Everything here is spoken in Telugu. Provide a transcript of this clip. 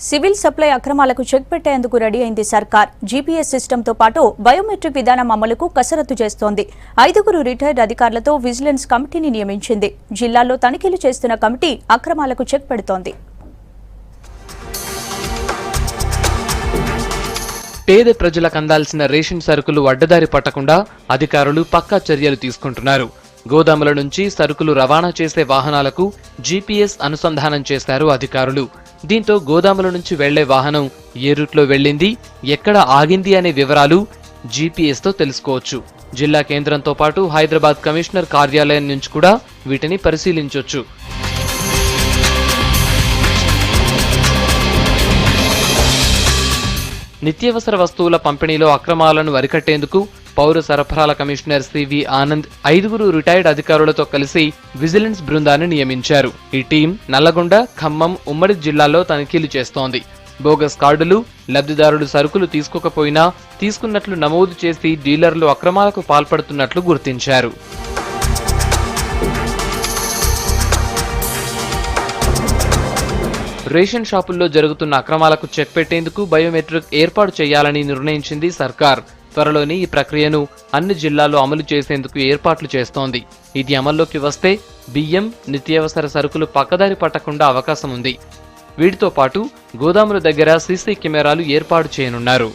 సివిల్ సప్లై అక్రమాలకు చెక్ పెట్టేందుకు రెడీ అయింది సర్కార్. జీపీఎస్ సిస్టంతో పాటు బయోమెట్రిక్ విధానం అమలుకు కసరత్తు చేస్తోంది. 5 రిటైర్డ్ అధికారులతో విజిలెన్స్ కమిటీని నియమించింది. జిల్లాల్లో తనిఖీలు చేస్తున్న కమిటీ అక్రమాలకు చెక్ పెడుతోంది. పేద ప్రజలకు అందాల్సిన రేషన్ సరుకులు అడ్డదారి పట్టకుండా అధికారులు పక్కా చర్యలు తీసుకుంటున్నారు. గోదాముల నుంచి సరుకులు రవాణా చేసే వాహనాలకు జీపీఎస్ అనుసంధానం చేశారు అధికారులు. దీంతో గోదాముల నుంచి వెళ్లే వాహనం ఏ రూట్లో వెళ్లింది, ఎక్కడ ఆగింది అనే వివరాలు జీపీఎస్ తో తెలుసుకోవచ్చు. జిల్లా కేంద్రంతో పాటు హైదరాబాద్ కమిషనర్ కార్యాలయం నుంచి కూడా వీటిని పరిశీలించొచ్చు. నిత్యావసర వస్తువుల పంపిణీలో అక్రమాలను అరికట్టేందుకు పౌర సరఫరాల కమిషనర్ సివి ఆనంద్ 5 రిటైర్డ్ అధికారులతో కలిసి విజిలెన్స్ బృందాన్ని నియమించారు. ఈ టీం నల్లగొండ, ఖమ్మం ఉమ్మడి జిల్లాల్లో తనిఖీలు చేస్తోంది. బోగస్ కార్డులు, లబ్ధిదారులు సరుకులు తీసుకోకపోయినా తీసుకున్నట్లు నమోదు చేసి డీలర్లు అక్రమాలకు పాల్పడుతున్నట్లు గుర్తించారు. రేషన్ షాపుల్లో జరుగుతున్న అక్రమాలకు చెక్ పెట్టేందుకు బయోమెట్రిక్ ఏర్పాటు చేయాలని నిర్ణయించింది సర్కార్. త్వరలోనే ఈ ప్రక్రియను అన్ని జిల్లాల్లో అమలు చేసేందుకు ఏర్పాట్లు చేస్తోంది. ఇది అమల్లోకి వస్తే బియ్యం, నిత్యావసర సరుకులు పక్కదారి పట్టకుండా అవకాశం ఉంది. వీటితో పాటు గోదాముల దగ్గర సీసీ కెమెరాలు ఏర్పాటు చేయనున్నారు.